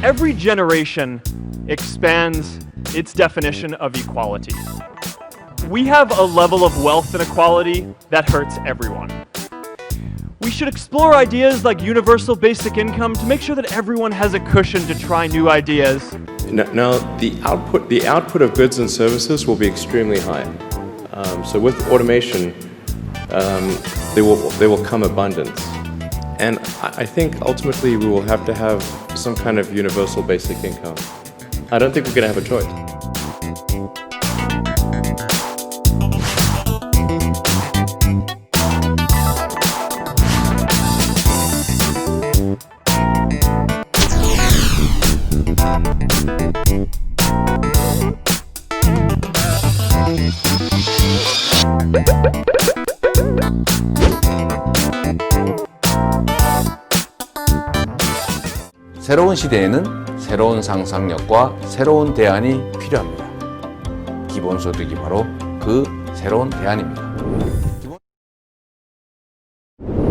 Every generation expands its definition of equality. We have a level of wealth inequality that hurts everyone. We should explore ideas like universal basic income to make sure that everyone has a cushion to try new ideas. Now, the output of goods and services will be extremely high. So with automation, there will come abundance. And I think ultimately we will have to have some kind of universal basic income. I don't think we're going to have a choice. 새로운 시대에는 새로운 상상력과 새로운 대안이 필요합니다. 기본소득이 바로 그 새로운 대안입니다.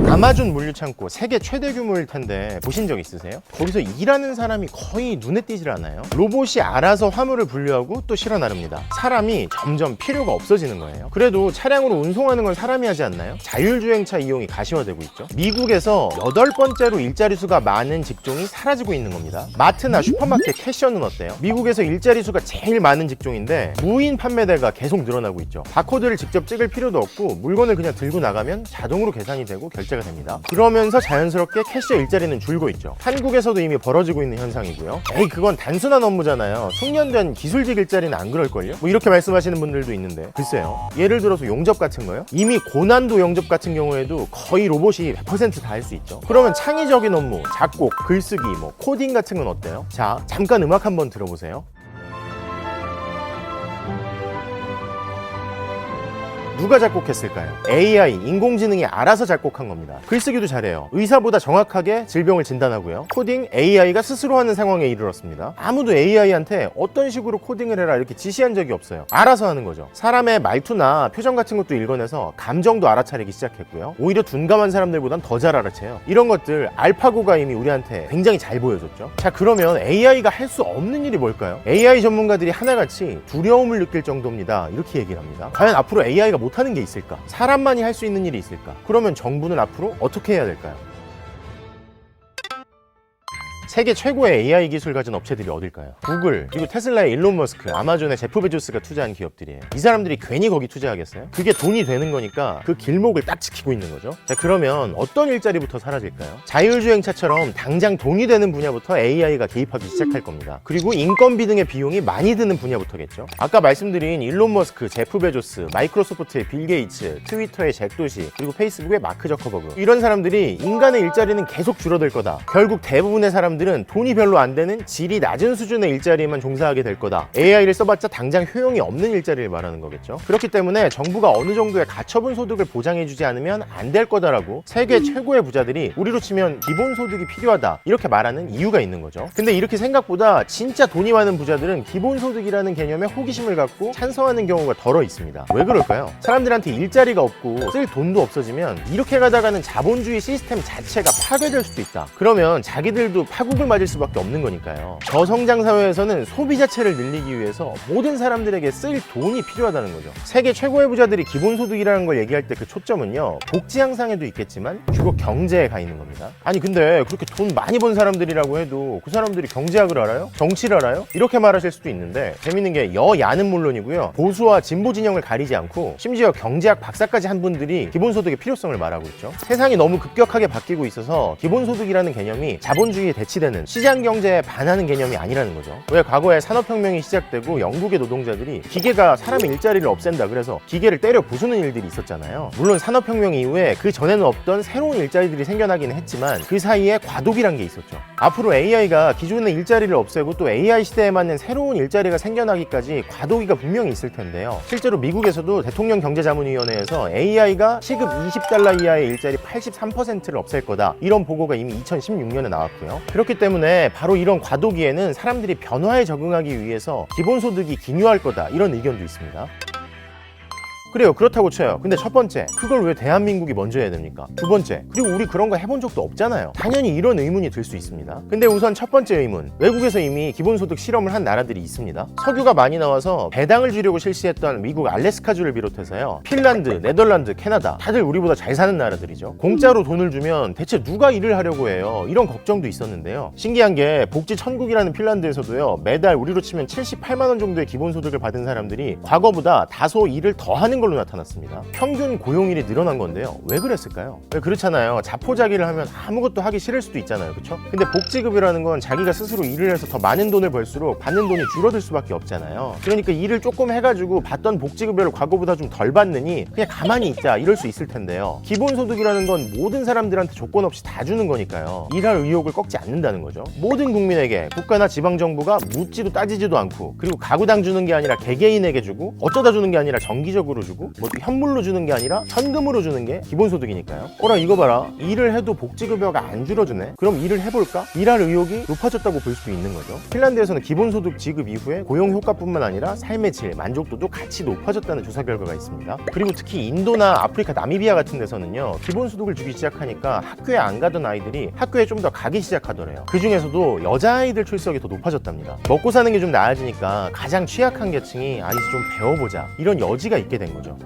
아마존 물류창고 세계 최대 규모일 텐데 보신 적 있으세요? 거기서 일하는 사람이 거의 눈에 띄질 않아요. 로봇이 알아서 화물을 분류하고 또 실어 나릅니다. 사람이 점점 필요가 없어지는 거예요. 그래도 차량으로 운송하는 건 사람이 하지 않나요? 자율주행차 이용이 가시화되고 있죠. 미국에서 8번째로 일자리 수가 많은 직종이 사라지고 있는 겁니다. 마트나 슈퍼마켓 캐셔는 어때요? 미국에서 일자리 수가 제일 많은 직종인데 무인 판매대가 계속 늘어나고 있죠. 바코드를 직접 찍을 필요도 없고 물건을 그냥 들고 나가면 자동으로 계산이 되고 결제가 됩니다. 그러면서 자연스럽게 캐셔 일자리는 줄고 있죠. 한국에서도 이미 벌어지고 있는 현상이고요. 에이, 그건 단순한 업무잖아요. 숙련된 기술직 일자리는 안 그럴걸요? 뭐 이렇게 말씀하시는 분들도 있는데 글쎄요. 예를 들어서 용접 같은 거요? 이미 고난도 용접 같은 경우에도 거의 로봇이 100% 다 할 수 있죠. 그러면 창의적인 업무, 작곡, 글쓰기, 뭐 코딩 같은 건 어때요? 자, 잠깐 음악 한번 들어보세요. 누가 작곡했을까요? AI, 인공지능이 알아서 작곡한 겁니다. 글쓰기도 잘해요. 의사보다 정확하게 질병을 진단하고요. 코딩, AI가 스스로 하는 상황에 이르렀습니다. 아무도 AI한테 어떤 식으로 코딩을 해라 이렇게 지시한 적이 없어요. 알아서 하는 거죠. 사람의 말투나 표정 같은 것도 읽어내서 감정도 알아차리기 시작했고요. 오히려 둔감한 사람들보단 더 잘 알아채요. 이런 것들 알파고가 이미 우리한테 굉장히 잘 보여줬죠. 자, 그러면 AI가 할 수 없는 일이 뭘까요? AI 전문가들이 하나같이 두려움을 느낄 정도입니다. 이렇게 얘기를 합니다. 과연 앞으로 AI가 못하는 게 있을까? 사람만이 할 수 있는 일이 있을까? 그러면 정부는 앞으로 어떻게 해야 될까요? 세계 최고의 AI 기술 가진 업체들이 어딜까요? 구글, 그리고 테슬라의 일론 머스크, 아마존의 제프 베조스가 투자한 기업들이에요. 이 사람들이 괜히 거기 투자하겠어요? 그게 돈이 되는 거니까 그 길목을 딱 지키고 있는 거죠. 자, 그러면 어떤 일자리부터 사라질까요? 자율주행차처럼 당장 돈이 되는 분야부터 AI가 개입하기 시작할 겁니다. 그리고 인건비 등의 비용이 많이 드는 분야부터겠죠. 아까 말씀드린 일론 머스크, 제프 베조스, 마이크로소프트의 빌 게이츠, 트위터의 잭 도시, 그리고 페이스북의 마크 저커버그, 이런 사람들이 인간의 일자리는 계속 줄어들 거다. 결국 대부분의 사람들은 돈이 별로 안 되는 질이 낮은 수준의 일자리에만 종사하게 될 거다. AI를 써봤자 당장 효용이 없는 일자리를 말하는 거겠죠. 그렇기 때문에 정부가 어느 정도의 가처분 소득을 보장해주지 않으면 안 될 거다라고 세계 최고의 부자들이 우리로 치면 기본소득이 필요하다 이렇게 말하는 이유가 있는 거죠. 근데 이렇게 생각보다 진짜 돈이 많은 부자들은 기본소득이라는 개념에 호기심을 갖고 찬성하는 경우가 덜어 있습니다. 왜 그럴까요? 사람들한테 일자리가 없고 쓸 돈도 없어지면 이렇게 가다가는 자본주의 시스템 자체가 파괴될 수도 있다. 그러면 자기들도 파국을 맞을 수밖에 없는 거니까요. 저성장 사회에서는 소비 자체를 늘리기 위해서 모든 사람들에게 쓸 돈이 필요하다는 거죠. 세계 최고의 부자들이 기본소득이라는 걸 얘기할 때 그 초점은요, 복지 향상에도 있겠지만 주로 경제에 가 있는 겁니다. 아니 근데 그렇게 돈 많이 번 사람들이라고 해도 그 사람들이 경제학을 알아요? 정치를 알아요? 이렇게 말하실 수도 있는데 재밌는 게 여야는 물론이고요, 보수와 진보 진영을 가리지 않고 심지어 경제학 박사까지 한 분들이 기본소득의 필요성을 말하고 있죠. 세상이 너무 급격하게 바뀌고 있어서 기본소득이라는 개념이 자본주의에 대치되는 시장 경제에 반하는 개념이 아니라는 거죠. 왜 과거에 산업혁명이 시작되고 영국의 노동자들이 기계가 사람의 일자리를 없앤다 그래서 기계를 때려 부수는 일들이 있었잖아요. 물론 산업혁명 이후에 그 전에는 없던 새로운 일자리들이 생겨나기는 했지만 그 사이에 과도기란 게 있었죠. 앞으로 AI가 기존의 일자리를 없애고 또 AI 시대에 맞는 새로운 일자리가 생겨나기까지 과도기가 분명히 있을 텐데요. 실제로 미국에서도 대통령 경제자문위원회에서 AI가 시급 $20 이하의 일자리 83%를 없앨 거다 이런 보고가 이미 2016년에 나왔고요. 그렇기 때문에 바로 이런 과도기에는 사람들이 변화에 적응하기 위해서 기본소득이 기여할 거다 이런 의견도 있습니다. 그래요. 그렇다고 쳐요. 근데 첫 번째, 그걸 왜 대한민국이 먼저 해야 됩니까? 두 번째, 그리고 우리 그런 거 해본 적도 없잖아요. 당연히 이런 의문이 들 수 있습니다. 근데 우선 첫 번째 의문, 외국에서 이미 기본소득 실험을 한 나라들이 있습니다. 석유가 많이 나와서 배당을 주려고 실시했던 미국 알래스카주를 비롯해서요, 핀란드, 네덜란드, 캐나다, 다들 우리보다 잘 사는 나라들이죠. 공짜로 돈을 주면 대체 누가 일을 하려고 해요? 이런 걱정도 있었는데요. 신기한 게 복지 천국이라는 핀란드에서도요, 매달 우리로 치면 78만 원 정도의 기본소득을 받은 사람들이 과거보다 다소 일을 더 하는 걸로 나타났습니다. 평균 고용일이 늘어난 건데요. 왜 그랬을까요? 왜 그렇잖아요. 자포자기를 하면 아무것도 하기 싫을 수도 있잖아요. 그렇죠? 근데 복지급이라는 건 자기가 스스로 일을 해서 더 많은 돈을 벌수록 받는 돈이 줄어들 수밖에 없잖아요. 그러니까 일을 조금 해가지고 받던 복지급여를 과거보다 좀 덜 받느니 그냥 가만히 있자 이럴 수 있을 텐데요. 기본소득이라는 건 모든 사람들한테 조건 없이 다 주는 거니까요. 일할 의욕을 꺾지 않는다는 거죠. 모든 국민에게 국가나 지방정부가 묻지도 따지지도 않고, 그리고 가구당 주는 게 아니라 개개인에게 주고, 어쩌다 주는 게 아니라 정기적으로 주고, 뭐 현물로 주는 게 아니라 현금으로 주는 게 기본소득이니까요. 어라 이거 봐라, 일을 해도 복지급여가 안 줄어드네? 그럼 일을 해볼까? 일할 의욕이 높아졌다고 볼 수도 있는 거죠. 핀란드에서는 기본소득 지급 이후에 고용 효과뿐만 아니라 삶의 질, 만족도도 같이 높아졌다는 조사 결과가 있습니다. 그리고 특히 인도나 아프리카, 나미비아 같은 데서는요, 기본소득을 주기 시작하니까 학교에 안 가던 아이들이 학교에 좀 더 가기 시작하더래요. 그 중에서도 여자아이들 출석이 더 높아졌답니다. 먹고 사는 게 좀 나아지니까 가장 취약한 계층이 아, 이제 좀 배워보자, 이런 여지가 있게 된 거죠.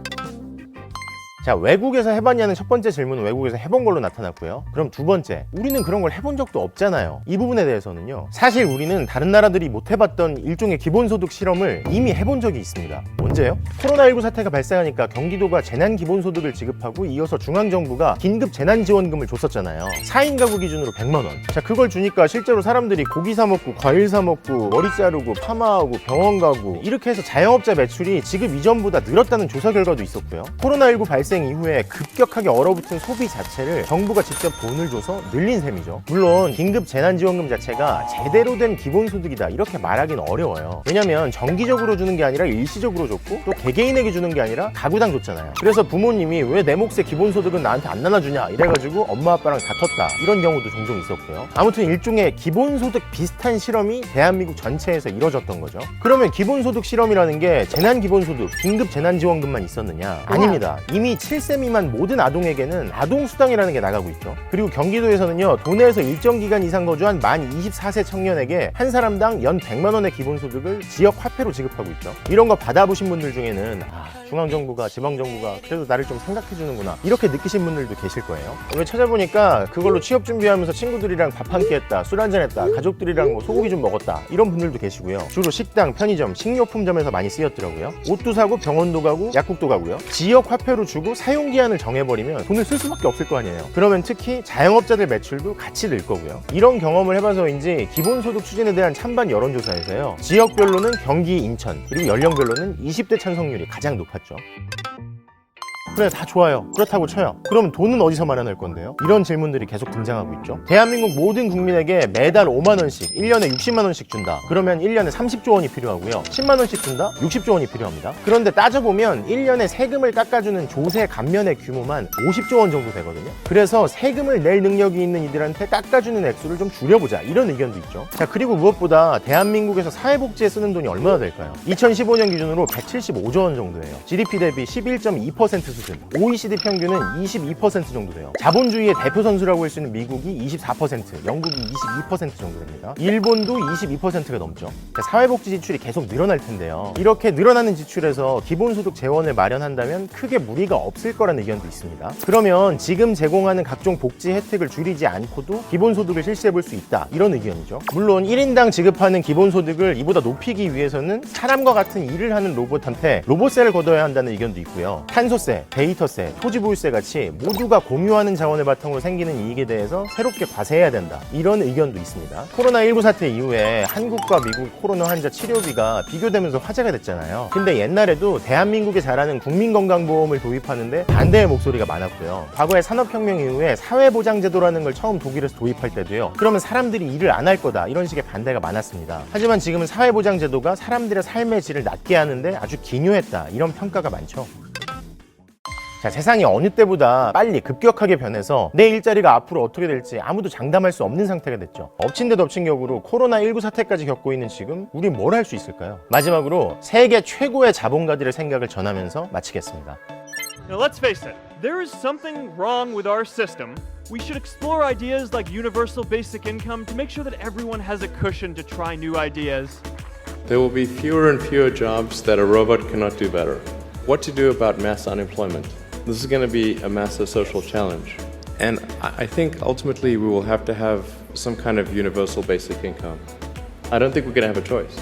자, 외국에서 해봤냐는 첫 번째 질문은 외국에서 해본 걸로 나타났고요. 그럼 두 번째, 우리는 그런 걸 해본 적도 없잖아요. 이 부분에 대해서는요, 사실 우리는 다른 나라들이 못 해봤던 일종의 기본소득 실험을 이미 해본 적이 있습니다. 언제요? 코로나19 사태가 발생하니까 경기도가 재난기본소득을 지급하고 이어서 중앙정부가 긴급 재난지원금을 줬었잖아요. 4인 가구 기준으로 100만 원. 자, 그걸 주니까 실제로 사람들이 고기 사 먹고 과일 사 먹고 머리 자르고 파마하고 병원 가고, 이렇게 해서 자영업자 매출이 지급 이전보다 늘었다는 조사 결과도 있었고요. 코로나19 발생 이후에 급격하게 얼어붙은 소비 자체를 정부가 직접 돈을 줘서 늘린 셈이죠. 물론 긴급 재난지원금 자체가 제대로 된 기본소득이다 이렇게 말하기는 어려워요. 왜냐면 정기적으로 주는 게 아니라 일시적으로 줬고, 또 개개인에게 주는 게 아니라 가구당 줬잖아요. 그래서 부모님이 왜 내 몫의 기본소득은 나한테 안 나눠주냐 이래가지고 엄마 아빠랑 다퉜다, 이런 경우도 종종 있었고요. 아무튼 일종의 기본소득 비슷한 실험이 대한민국 전체에서 이뤄졌던 거죠. 그러면 기본소득 실험이라는 게 재난기본소득, 긴급 재난지원금만 있었느냐? 아닙니다. 이미 7세 미만 모든 아동에게는 아동수당이라는 게 나가고 있죠. 그리고 경기도에서는요, 도내에서 일정 기간 이상 거주한 만 24세 청년에게 한 사람당 연 100만 원의 기본소득을 지역 화폐로 지급하고 있죠. 이런 거 받아보신 분들 중에는 중앙정부가, 지방정부가 그래도 나를 좀 생각해주는구나, 이렇게 느끼신 분들도 계실 거예요. 오늘 찾아보니까 그걸로 취업 준비하면서 친구들이랑 밥 한 끼 했다, 술 한잔 했다, 가족들이랑 뭐 소고기 좀 먹었다, 이런 분들도 계시고요. 주로 식당, 편의점, 식료품점에서 많이 쓰였더라고요. 옷도 사고 병원도 가고 약국도 가고요. 지역 화폐로 주고 사용기한을 정해버리면 돈을 쓸 수밖에 없을 거 아니에요. 그러면 특히 자영업자들 매출도 같이 늘 거고요. 이런 경험을 해봐서인지 기본소득 추진에 대한 찬반 여론조사에서요, 지역별로는 경기, 인천, 그리고 연령별로는 20대 찬성률이 가장 높았죠. 그래, 다 좋아요. 그렇다고 쳐요. 그럼 돈은 어디서 마련할 건데요? 이런 질문들이 계속 등장하고 있죠. 대한민국 모든 국민에게 매달 5만 원씩, 1년에 60만 원씩 준다. 그러면 1년에 30조 원이 필요하고요. 10만 원씩 준다? 60조 원이 필요합니다. 그런데 따져보면 1년에 세금을 깎아주는 조세 감면의 규모만 50조 원 정도 되거든요. 그래서 세금을 낼 능력이 있는 이들한테 깎아주는 액수를 좀 줄여보자, 이런 의견도 있죠. 자, 그리고 무엇보다 대한민국에서 사회복지에 쓰는 돈이 얼마나 될까요? 2015년 기준으로 175조 원 정도예요. GDP 대비 11.2% 수준. OECD 평균은 22% 정도 돼요. 자본주의의 대표 선수라고 할 수 있는 미국이 24%, 영국이 22% 정도 됩니다. 일본도 22%가 넘죠. 사회복지 지출이 계속 늘어날 텐데요. 이렇게 늘어나는 지출에서 기본소득 재원을 마련한다면 크게 무리가 없을 거라는 의견도 있습니다. 그러면 지금 제공하는 각종 복지 혜택을 줄이지 않고도 기본소득을 실시해 볼 수 있다, 이런 의견이죠. 물론 1인당 지급하는 기본소득을 이보다 높이기 위해서는 사람과 같은 일을 하는 로봇한테 로봇세를 걷어야 한다는 의견도 있고요. 탄소세, 데이터세, 토지보유세 같이 모두가 공유하는 자원을 바탕으로 생기는 이익에 대해서 새롭게 과세해야 된다, 이런 의견도 있습니다. 코로나19 사태 이후에 한국과 미국 코로나 환자 치료비가 비교되면서 화제가 됐잖아요. 근데 옛날에도 대한민국에 잘하는 국민건강보험을 도입하는데 반대의 목소리가 많았고요. 과거에 산업혁명 이후에 사회보장제도라는 걸 처음 독일에서 도입할 때도요, 그러면 사람들이 일을 안 할 거다, 이런 식의 반대가 많았습니다. 하지만 지금은 사회보장제도가 사람들의 삶의 질을 낮게 하는데 아주 기묘했다, 이런 평가가 많죠. 자, 세상이 어느 때보다 빨리 급격하게 변해서 내 일자리가 앞으로 어떻게 될지 아무도 장담할 수 없는 상태가 됐죠. 엎친 데 덮친 격으로 코로나19 사태까지 겪고 있는 지금 우린 뭘 할 수 있을까요? 마지막으로 세계 최고의 자본가들의 생각을 전하면서 마치겠습니다. Now let's face it, there is something wrong with our system. We should explore ideas like universal basic income to make sure that everyone has a cushion to try new ideas. There will be fewer and fewer jobs that a robot cannot do better. What to do about mass unemployment? This is going to be a massive social challenge. And I think ultimately we will have to have some kind of universal basic income. I don't think we're going to have a choice.